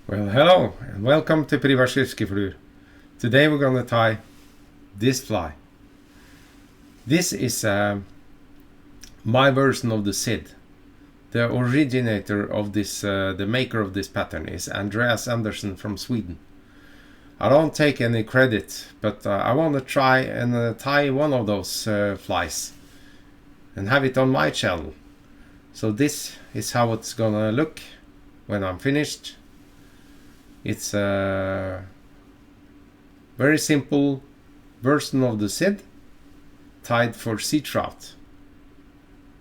Well, hello and welcome to Privaskivskiflur. Today we're gonna tie this fly. This is my version of the Sid. The originator of this, the maker of this pattern is Andreas Andersson from Sweden. I don't take any credit, but I want to try and tie one of those flies and have it on my channel. So this is how it's gonna look when I'm finished. It's a very simple version of the Sid tied for sea trout.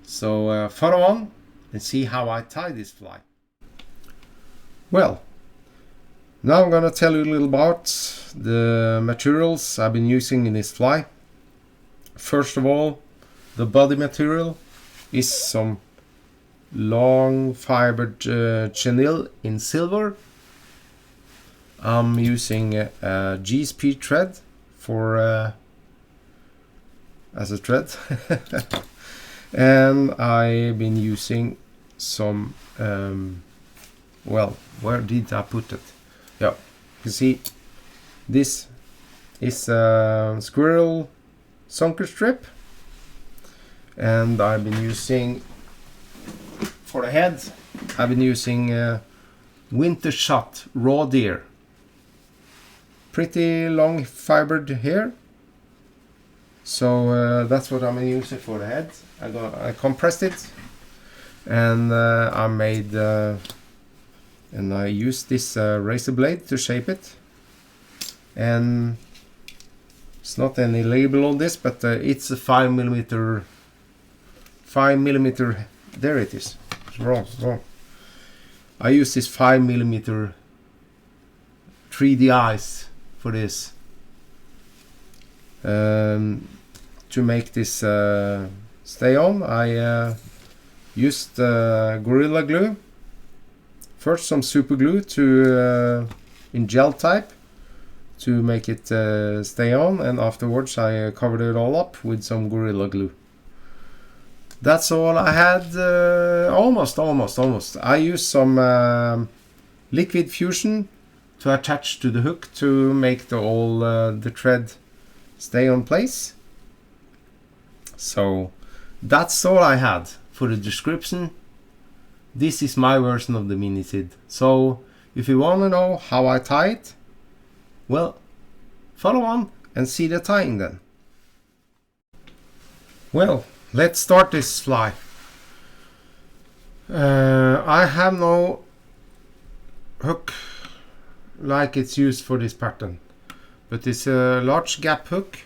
So follow on and see how I tie this fly. Well, now I'm gonna tell you a little about the materials I've been using in this fly. First of all, the body material is some long fibered chenille in silver. I'm using a GSP thread for as a thread and I've been using some well, where did I put it? Yeah, you can see this is a squirrel sunker strip, and I've been using for the head I've been using winter shot raw deer. Pretty long fibered hair, so that's what I'm gonna use it for the head. I compressed it, and I made and I used this razor blade to shape it. And it's not any label on this, but it's a 5mm. There it is. It's wrong. I use this 5mm 3D eyes for this to make this stay on. I used Gorilla Glue, first some super glue to in gel type to make it stay on, and afterwards I covered it all up with some Gorilla Glue. That's all I had. Almost. I used some liquid fusion to attach to the hook to make the thread stay on place. So that's all I had for the description. This is my version of the mini Sid. So if you want to know how I tie it, well, follow on and see the tying then. Well, let's start this fly. I have no hook like it's used for this pattern, but it's a large gap hook,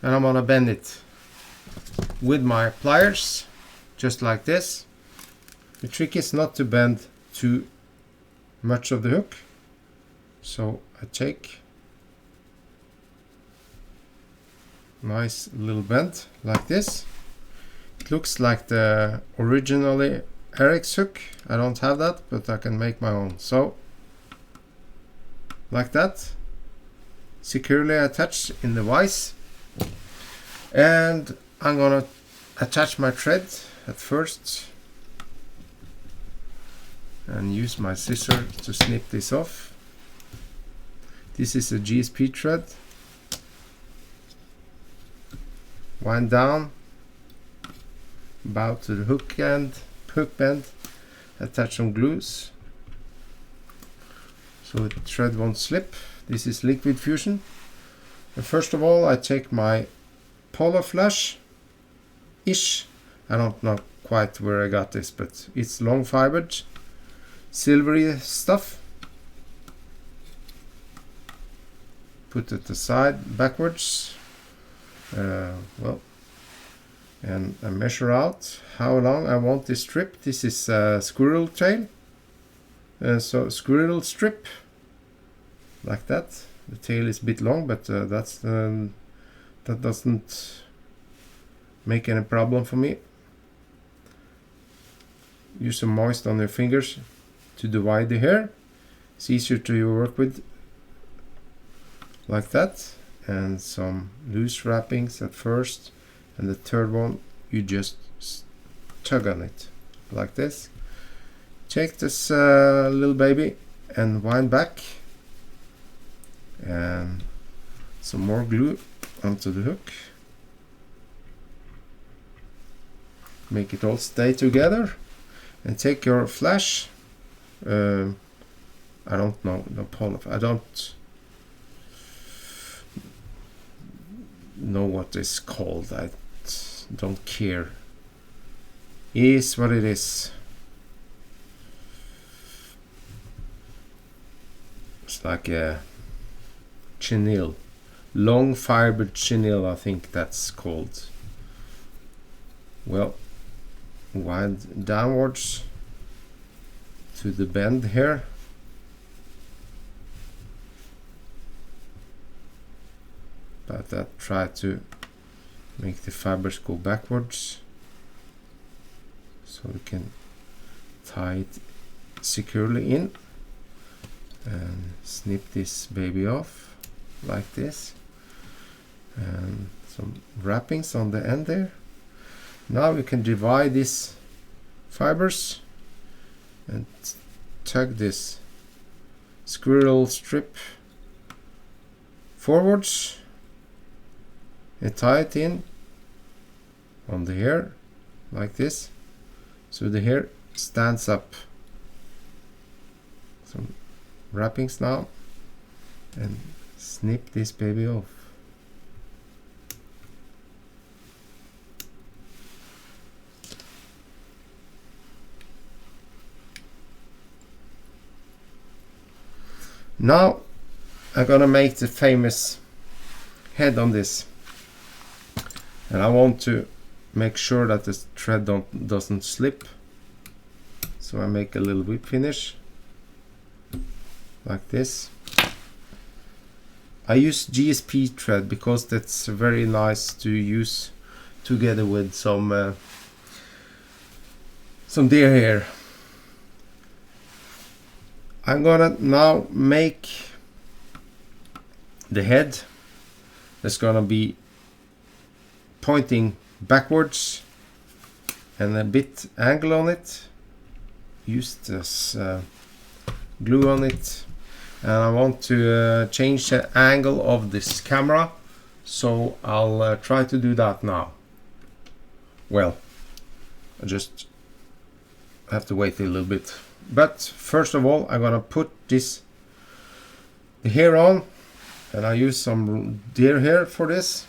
and I'm gonna bend it with my pliers just like this. The trick is not to bend too much of the hook, so I take nice little bend like this. It looks like the originally Eric's hook. I don't have that, but I can make my own. So like that, securely attached in the vise, and I'm gonna attach my thread at first and use my scissor to snip this off. This is a GSP thread. Wind down about to the hook bend, attach some glues so the thread won't slip. This is liquid fusion. And first of all, I take my Polar Flash ish. I don't know quite where I got this, but it's long fibered silvery stuff. Put it aside backwards. Well, and I measure out how long I want this strip. This is squirrel tail, so squirrel strip like that. The tail is a bit long, but that doesn't make any problem for me. Use some moist on your fingers to divide the hair. It's easier to work with like that. And some loose wrappings at first, and the third one you just tug on it like this. Take this little baby and wind back, and some more glue onto the hook. Make it all stay together, and take your flash. I don't know, I don't know what it's called. I don't care. It is what it is. It's like a chenille, long fibered chenille, I think that's called. Well, wind downwards to the bend here. But I try to make the fibers go backwards so we can tie it securely in, and snip this baby off like this, and some wrappings on the end there. Now we can divide these fibers and tug this squirrel strip forwards and tie it in on the hair like this, so the hair stands up. Some wrappings now, and snip this baby off. Now I'm gonna make the famous head on this, and I want to make sure that the thread doesn't slip, so I make a little whip finish like this. I use GSP thread because that's very nice to use together with some deer hair. I'm gonna now make the head that's gonna be pointing backwards and a bit angle on it. Use this glue on it, and I want to change the angle of this camera, so I'll try to do that now. Well, I just have to wait a little bit. But first of all, I'm gonna put the hair on, and I use some deer hair for this.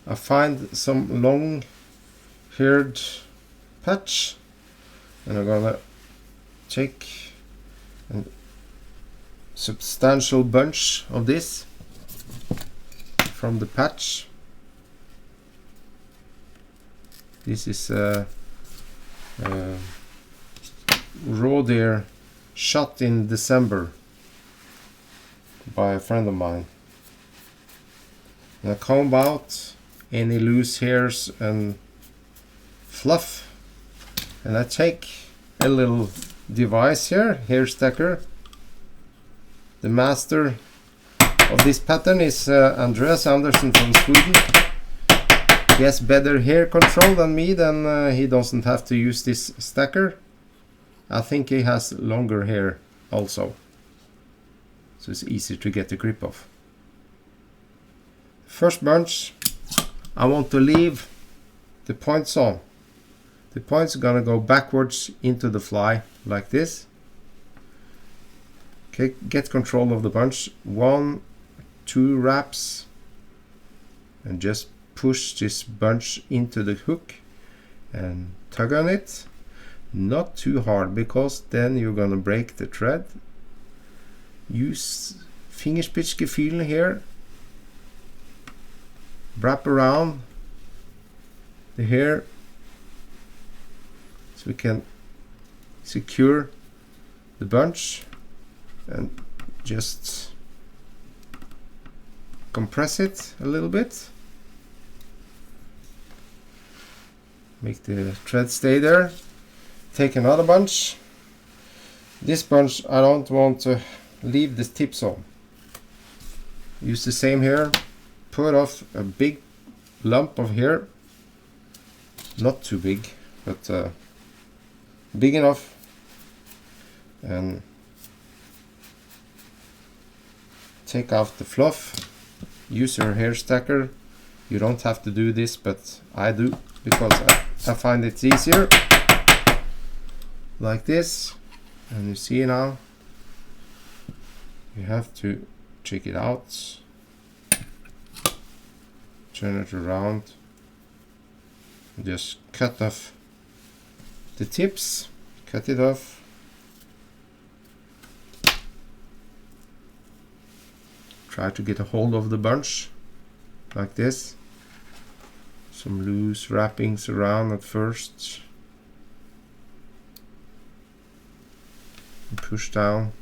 I find some long haired patch, and I'm gonna take a substantial bunch of this from the patch. This is raw deer shot in December by a friend of mine. And I comb out any loose hairs and fluff, and I take a little device here, hair stacker. The master of this pattern is Andreas Andersson from Sweden. He has better hair control than me, then he doesn't have to use this stacker. I think he has longer hair also, so it's easy to get the grip of. First bunch, I want to leave the points on. The points are gonna go backwards into the fly like this. Okay, get control of the bunch. 1, 2 wraps, and just push this bunch into the hook and tug on it. Not too hard, because then you're gonna break the thread. Use fingerspitzgefühl here. Wrap around the hair so we can secure the bunch, and just compress it a little bit. Make the thread stay there. Take another bunch. This bunch I don't want to leave the tips on. Use the same hair. Put off a big lump of hair. Not too big, but big enough. And take out the fluff. Use your hair stacker. You don't have to do this, but I do because I find it easier. Like this. And you see now, you have to check it out. Turn it around. Just cut off the tips. Cut it off. Try to get a hold of the bunch like this. Some loose wrappings around at first. And push down.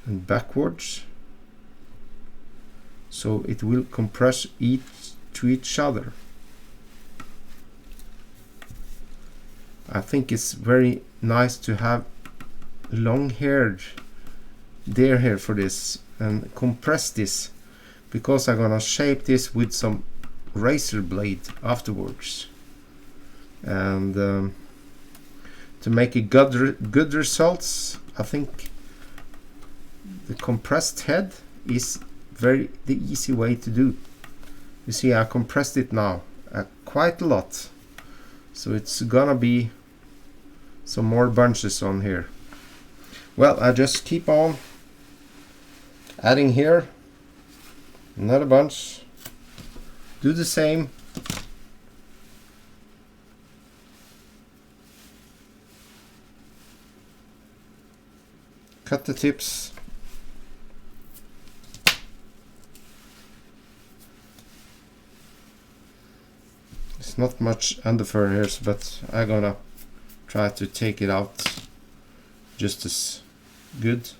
And backwards. So it will compress to each other. I think it's very nice to have long-haired deer hair for this and compress this, because I'm gonna shape this with some razor blade afterwards, and to make a good results, I think the compressed head is the easy way to do. You see, I compressed it now quite a lot, so it's gonna be some more bunches on here. Well, I just keep on adding here another bunch. Do the same. Cut the tips. It's not much underfur hairs, but I'm gonna try to take it out just as good.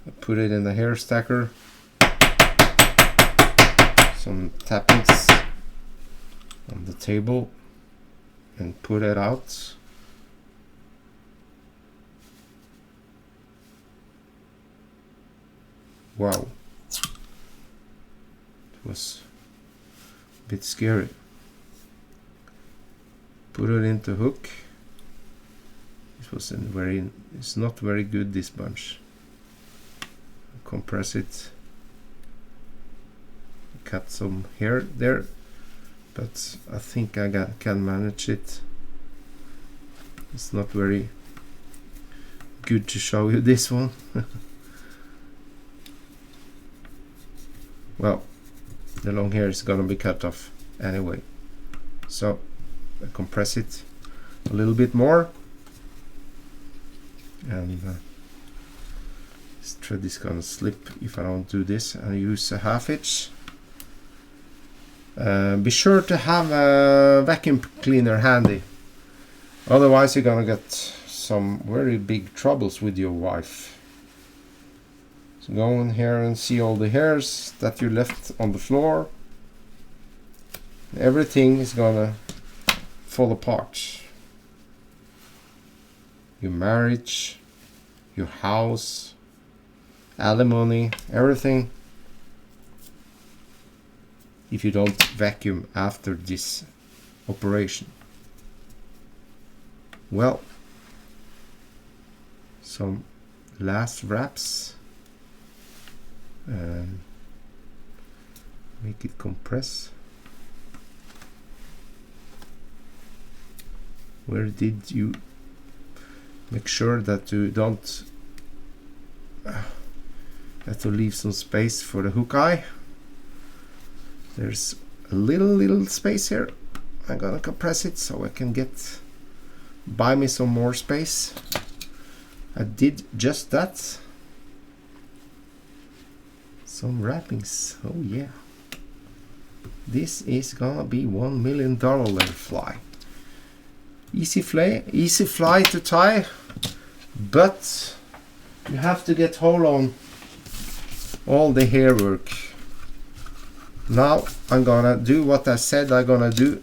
I put it in the hair stacker. Some tappings on the table and put it out. Wow, it was a bit scary. Put it into hook. It's not very good, this bunch. Compress it. Cut some hair there, but I think I can manage it. It's not very good to show you this one. Well, the long hair is gonna be cut off anyway, so I compress it a little bit more, and this thread is gonna slip if I don't do this. I use a 1/2 inch. Be sure to have a vacuum cleaner handy, otherwise you're gonna get some very big troubles with your wife. So go in here and see all the hairs that you left on the floor. Everything is gonna fall apart. Your marriage, your house, alimony, everything, if you don't vacuum after this operation. Well, some last wraps. Make it compress. Where did you make sure that you don't have to leave some space for the hook eye? There's a little space here. I'm gonna compress it so I can buy me some more space. I did just that. Some wrappings. Oh yeah, this is gonna be $1 million fly. Easy fly to tie, but you have to get hold on all the hair work. Now I'm gonna do what I said I'm gonna do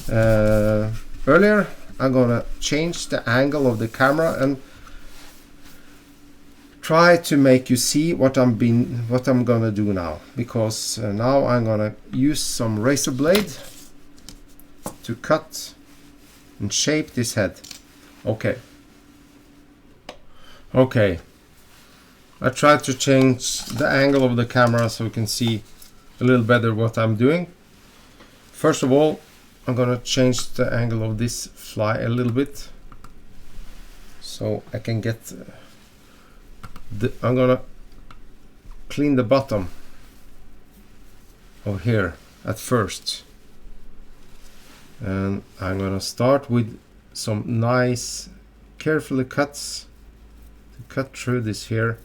earlier. I'm gonna change the angle of the camera and try to make you see what I'm gonna do now, because now I'm gonna use some razor blade to cut and shape this head. Okay, Okay, I tried to change the angle of the camera so you can see a little better what I'm doing. First of all, I'm gonna change the angle of this fly a little bit so I can get I'm gonna clean the bottom of here at first, and I'm gonna start with some nice carefully cuts to cut through this here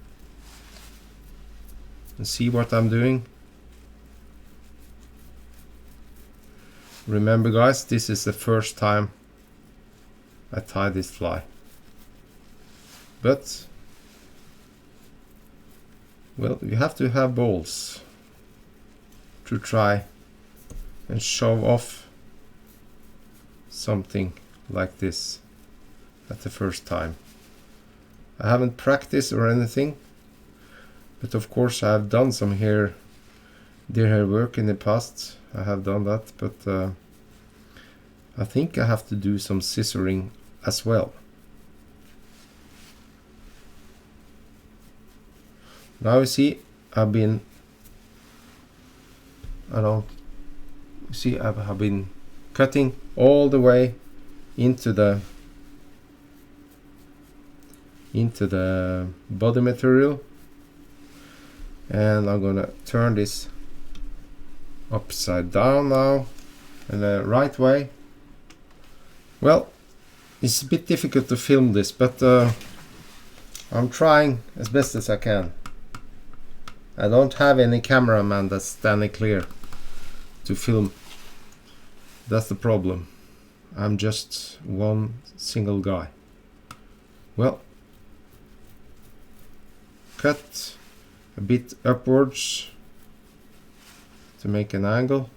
and see what I'm doing. Remember guys, this is the first time I tie this fly, but well, you have to have balls to try and show off something like this at the first time. I haven't practiced or anything, but of course I have done some deer hair work in the past. I have done that, but I think I have to do some scissoring as well. Now you see I've been cutting all the way into the body material, and I'm gonna turn this upside down now in the right way. Well, it's a bit difficult to film this, but I'm trying as best as I can. I don't have any cameraman that's standing clear to film. That's the problem. I'm just one single guy. Well, cut a bit upwards to make an angle.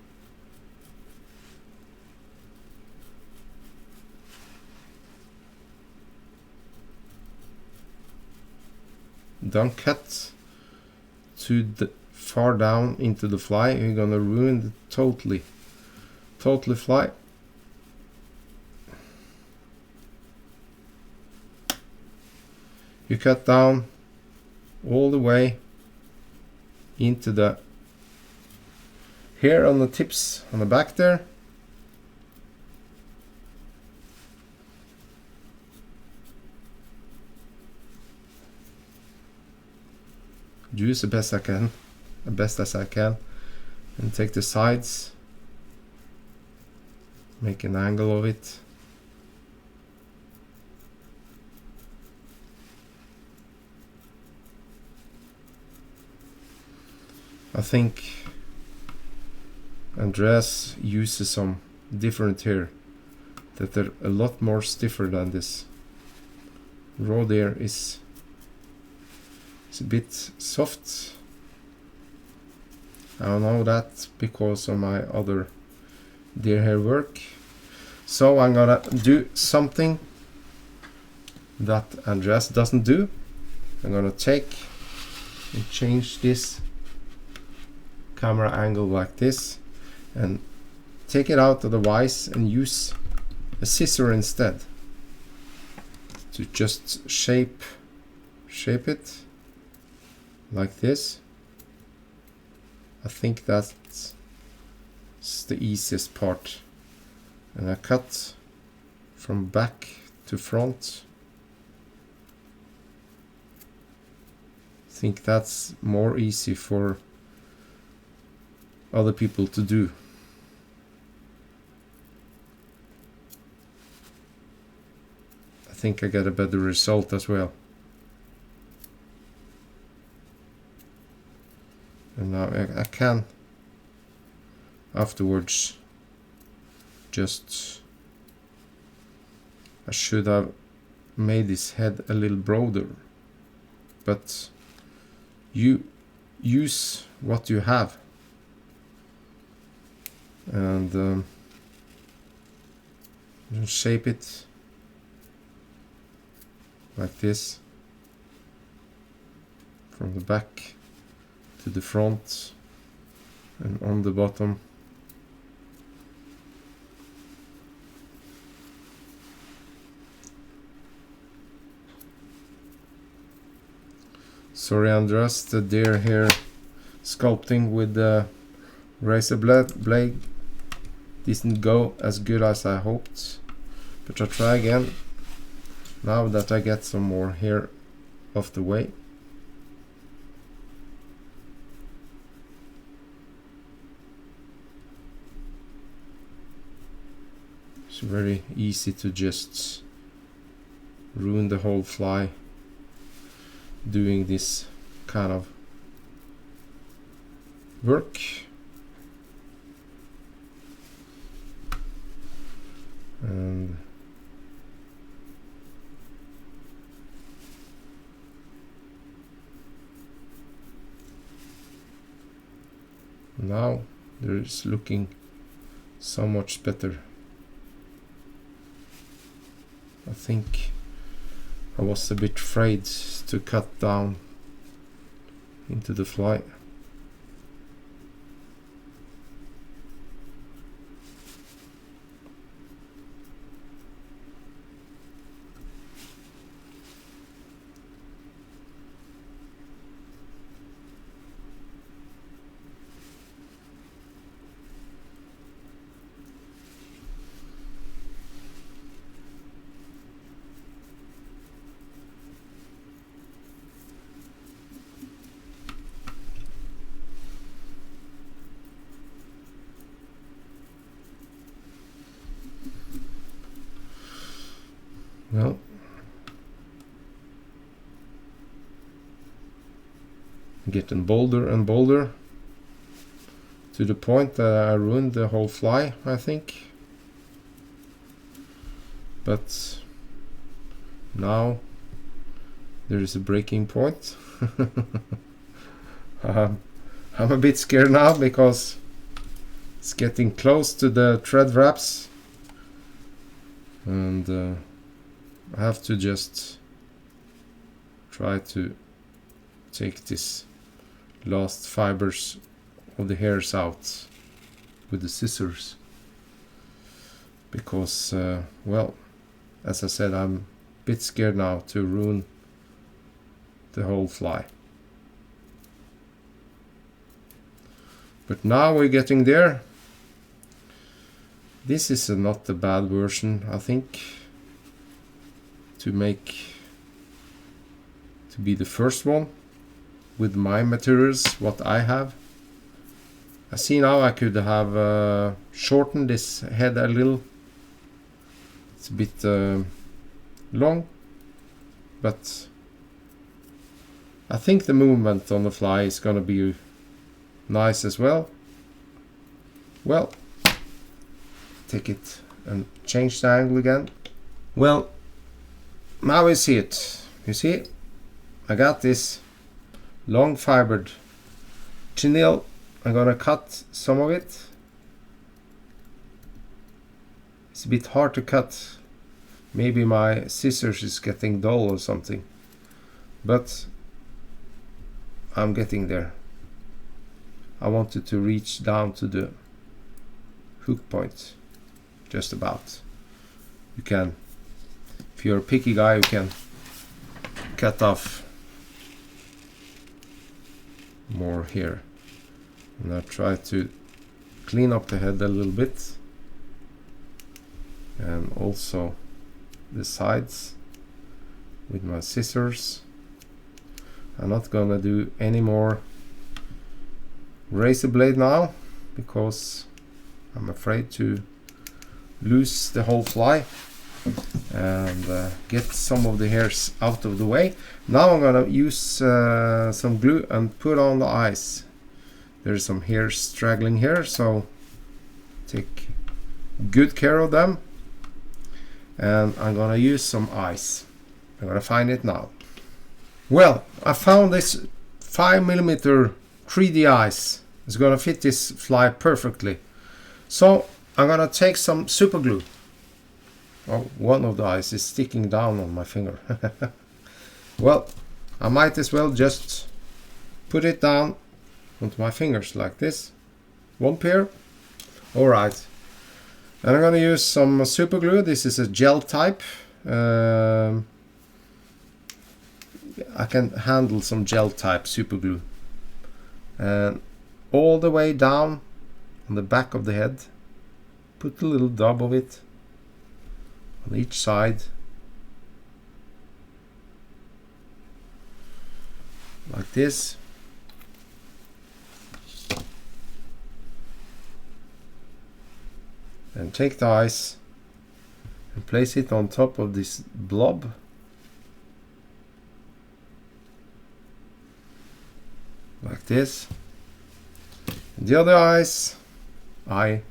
Don't cut too far down into the fly. You're gonna ruin the totally fly. You cut down all the way into the hair on the tips on the back there. Do the best as I can, and take the sides, make an angle of it. I think Andreas uses some different hair that are a lot more stiffer than this. Raw hair is a bit soft. I don't know that because of my other deer hair work. So I'm gonna do something that Andreas doesn't do. I'm gonna take and change this camera angle like this and take it out of the vise and use a scissor instead to just shape it like this. I think that's the easiest part, and I cut from back to front. I think that's more easy for other people to do. I think I get a better result as well. And now I can afterwards I should have made this head a little broader, but you use what you have, and shape it like this from the back to the front and on the bottom. Sorry Andreas, the deer here sculpting with the razor blade didn't go as good as I hoped, but I'll try again now that I get some more hair off the way. It's very easy to just ruin the whole fly doing this kind of work. And now it's looking so much better. I think I was a bit afraid to cut down into the fly. Well, getting bolder and bolder to the point that I ruined the whole fly, I think. But now there is a breaking point. I'm a bit scared now because it's getting close to the thread wraps, and I have to just try to take this last fibers of the hairs out with the scissors, because well, as I said, I'm a bit scared now to ruin the whole fly. But now we're getting there. This is not a bad version, I think, to be the first one with my materials, what I have. I see now I could have shortened this head a little. It's a bit long, but I think the movement on the fly is gonna be nice as well. Well, take it and change the angle again. Well, now we see it. You see, I got this long fibered chenille. I'm gonna cut some of it. It's a bit hard to cut. Maybe my scissors is getting dull or something, but I'm getting there. I wanted to reach down to the hook point, just about. You can, if you're a picky guy, you can cut off more here. And I try to clean up the head a little bit, and also the sides with my scissors. I'm not gonna do any more razor blade now because I'm afraid to lose the whole fly and get some of the hairs out of the way. Now I'm gonna use some glue and put on the eyes. There's some hairs straggling here, so take good care of them. And I'm gonna use some ice. I'm gonna find it now. Well, I found this 5mm 3D ice. It's gonna fit this fly perfectly. So I'm gonna take some super glue. Oh, one of the eyes is sticking down on my finger. Well, I might as well just put it down onto my fingers like this. One pair. Alright. And I'm gonna use some super glue. This is a gel type. I can handle some gel type super glue. And all the way down on the back of the head, put a little dab of it on each side, like this. And take the ice and place it on top of this blob. Like this. And the other eye.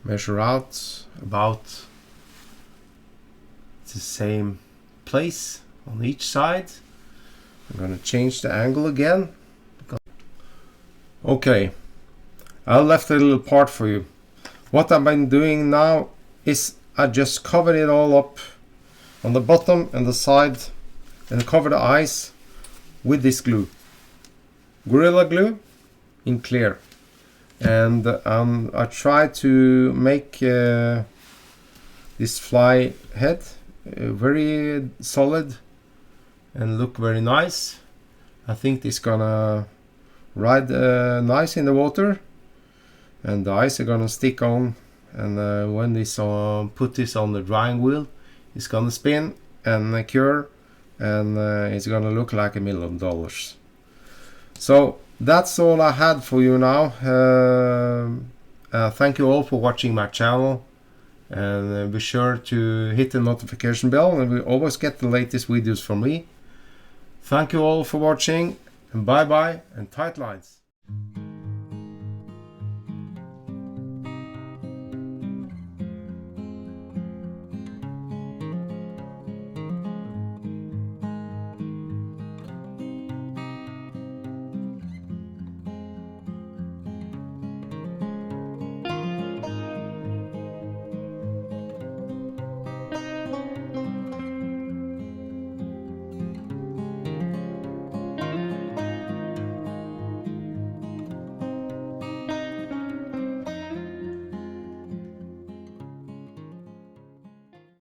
Measure out about the same place on each side. I'm going to change the angle again. Okay, I left a little part for you. What I've been doing now is I just covered it all up on the bottom and the side, and cover the eyes with this glue, Gorilla Glue in clear. And I try to make this fly head very solid and look very nice. I think it's gonna ride nice in the water, and the eyes are gonna stick on, and when this put this on the drying wheel, it's gonna spin and cure, and it's gonna look like $1 million. So that's all I had for you now. Thank you all for watching my channel, and be sure to hit the notification bell, and we always get the latest videos from me. Thank you all for watching, and bye bye and tight lines.